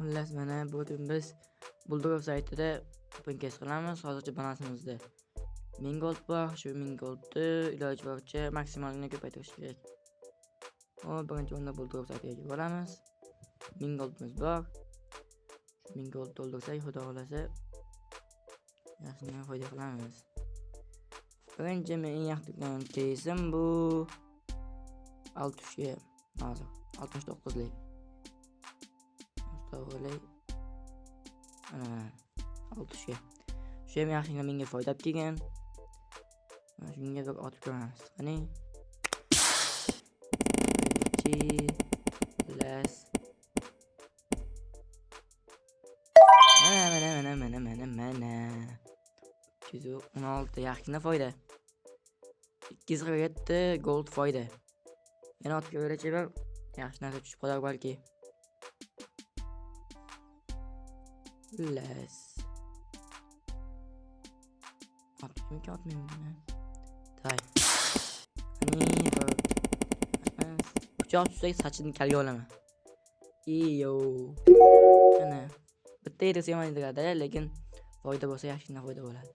Xullas mana bugun biz Bulldog saytida open case qilamiz. Hozircha balansimizda 1000 gold bor. Shu 1000 goldni iloji boricha maksimalini ko'paytirish kerak. Hop, birinchi o'rinda Bulldog saytiga boramiz. 1000 goldimiz bor. 1000 gold to'ldirsak, xudo xolasa yaxshigina foyda qilamiz. Birinchi men eng yaxshi tutgan case'im bu 6 ga hozir 69 lik. To'g'ri. Ana 6 ga. Shu ham yaxshigina menga foyda kelgan. Mana shunga bir otib ko'ramiz. Qani. Las. Mana. 216 yaxshigina foyda. 247 gold foyda. Yana otib ko'racha bir yaxshi narsa tushib qolar balki. Las. Atmayayım. Tay. Pichoq tutsak sochini kalga olaman. Iyo. Ana. Bitta yeri sevmaydi, lekin foyda bo'lsa yaxshigina foyda bo'ladi.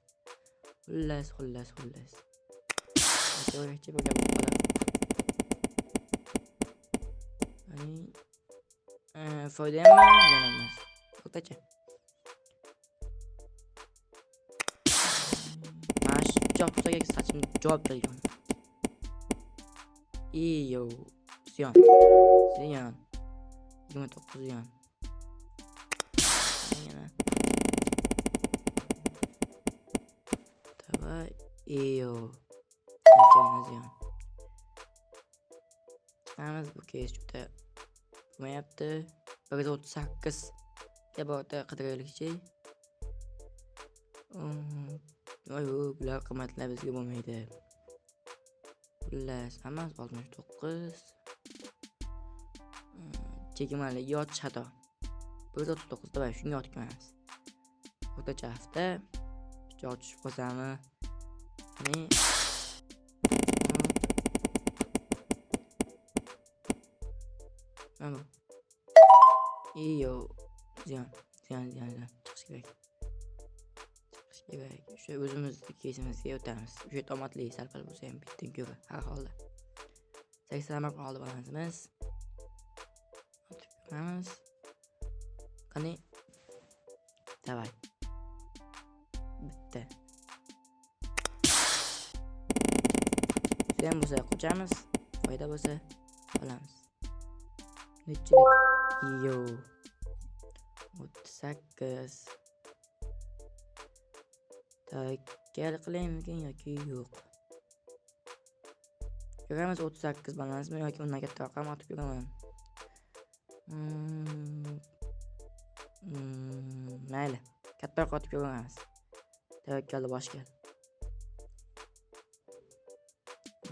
Xullas. To'g'richa bu gap bo'ladi. Foyda ham emas. O'rtacha. Pichoq tutsak sochimni javob bergan. Iyo. Ziyon. 29 ziyon. Давай. Iyo. Qancha ziyon. Chiqamiz bu case juda bo'lmayapti. 138 ga borda qidiraylikchi. Bular qimmatlar bizga bo'lmaydi. Xullas, hammasi 69. Chegimali yot chato. 139 da shunga otib qo'yamiz. O'rtacha hafta pichoq tushib qolsami? Qani. Mana. Iyo. Ziyon. Chiqish kerak. Shu o'zimizni kesimizga o'tamiz. Shu tomatli salpal bo'lsa ham bitdan ko'ra har holda. 80 mark olib balansimiz. Otib qani. Davay. Bitta. Sen bo'lsa qo'chamiz, foyda bo'lsa olamiz. Nechilik? Iyo. 38. Gel qilaymikin yoki yo'q. Ko'ramiz 38 balansmi yoki undan katta raqam otib ko'raman. Mayli, kattaroq otib ko'ramiz. Tavakkalni boshga.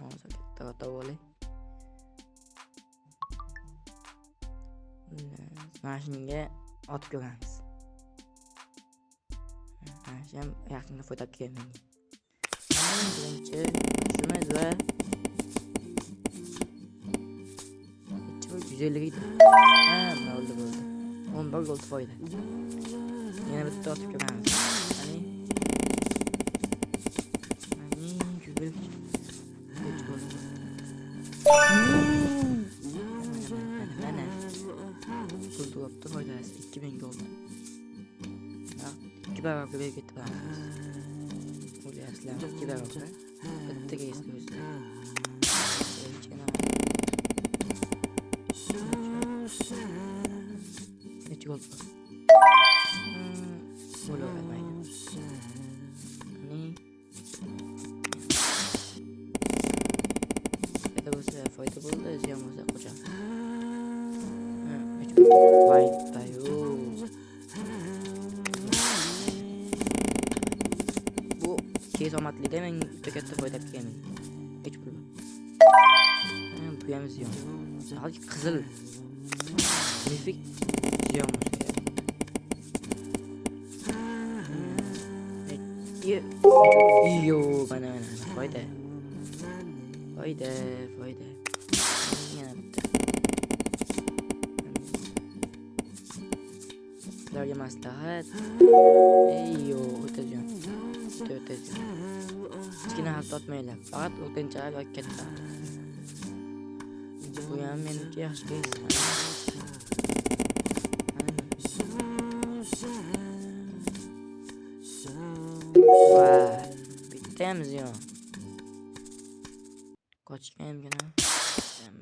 Hozir kattaroq tavoli. Mashinaga otib ko'ramiz. Ham yaxshigina foyda kelgan. Birinchi shimiz va 150 edi. Bo'ldi. 11 gold foyda. Yana bitta otib ko'ramiz. Qani. Gold. Mana. Gold foydasi 2000 gold. Baroq ko'payib ketdi baramiz. O'ylayapsizlar, 2 baroq. Bittaga eslaysiz. Necha gold bor? Bo'lavermaydi. Foyda bo'lsa foyda bo'ldi, ziyon bo'lsa qo'shamiz. Voy, omadlida men juda katta foyda kelgan. Hech pul. Bu ham ziyon. Hozir qizil. Mifik ziyon bo'lsa. Iyo, mana foyda. Yana bitta. sizlarga maslahat. Ey yo, o'tajon. O'tajon. Kichkina xavf tortmanglar. Faqat o'rtancha yoki katta. Bu ham menimcha yaxshi keys. Vay, bittamiz yo. Qochganmgina.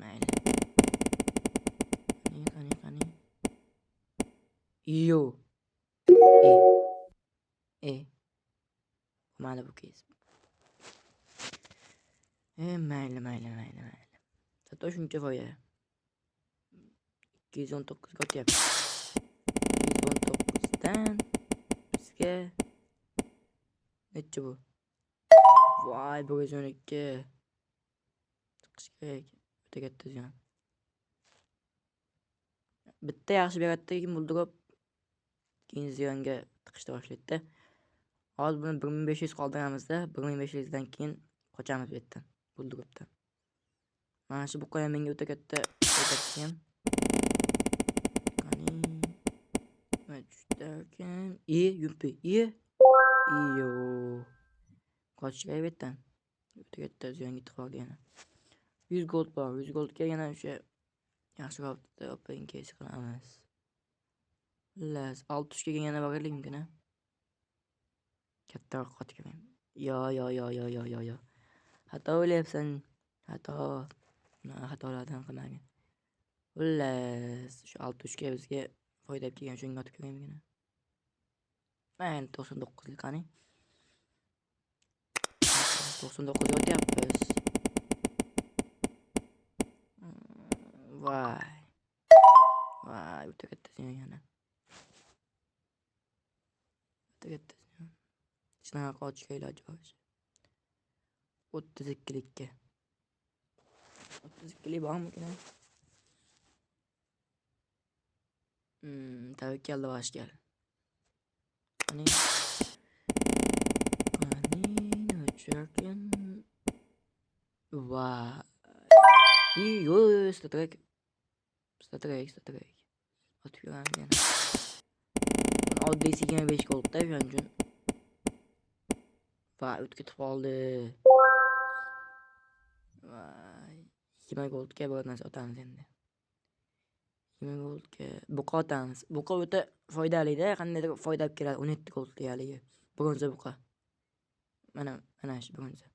Mayli. Qani. Yo. Mana bu keys. Mayli. Zato shuncha foyda. 219 ga o'tyapti. 219 dan bizga necha bu? Voy, 112. Chiqish kerak. O'ta katta ziyon. Bitta yaxshi beradi, keyin buldurib keyin ziyonga tiqishni boshlaydi. Hozir buni 1500 qoldiramizda, 1500 dan keyin qochamiz bu yerdan, bulduribdan. Mana shu buqa ham menga o'ta katta o'tadigan. Qani. Tushdarkan. Yumpi. Iyo. Qochishga bu yerdan. O'ta katta ziyonga tiqib oldi yana. 100 gold bor. 100 goldga yana o'sha yaxshiroq open case qilamiz. Las 600 ga yana boraylikmi? Kattaroq qochgan. Yo. Xato o'ylayapsan. Xatolardan qilmagin. Xullas, shu 600 ga bizga foyda kelgan, shunga otib ko'raymi? Mana 99 qani. 99 ga o'tyapmiz. Voy, o'ta katta yana. O'ta katta. Shunaqa qochishga iloji bor. 32likka. 32lik bormikan? Tavakkalni boshga. Qani o'chirgan. Voy. Yo, statrek. Otib ko'ramiz yana. Oddiy 25 goldda shuning uchun. Voy, o'tib ketib qoldi. Voy, 20 goldga bir narsa otamiz endi. 20 goldga buqa otamiz. Buqa o'ta foydali-da, qandaydir foyda olib keladi. 17 gold deyaligi. Bronza buqa. Mana shu bronza.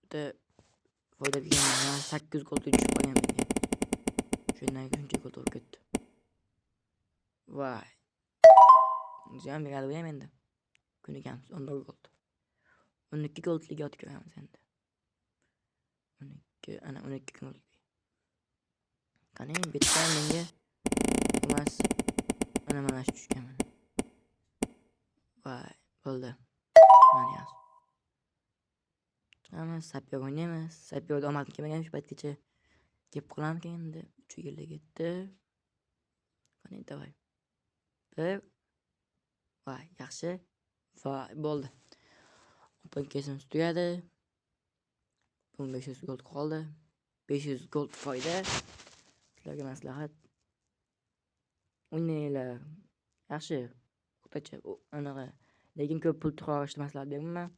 O'ta foyda bergan. 800 goldga tushib qolgan menga. Shundan shuncha gold olib ketdi. Voy. Ziyon beradi bu ham endi. Kunigamiz 14 gold. 12 goldliga otib ko'ramiz endi. 12 gold. Qani bittan menga emas. Mana shu tushgan. Voy, bo'ldi. Mana yoz. Sapyor o'ynaymiz. Sapyorda omadim kelmagan shu paytgacha. Gap qilamiz endi. 3 yilga ketdi. Qani davay. Voy, yaxshi. Voy, bo'ldi. Open case'imiz tugadi. 1500 gold qoldi. 500 gold foyda. Sizlarga maslahat. O'ynanglar. Yaxshi. O'rtacha anaqa. Lekin ko'p pul chiqarishni maslahat beraman.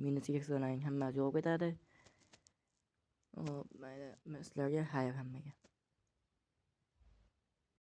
Minus ekstraning hammasi yo'q ketadi. Mayli, sizlarga xayr hammaga.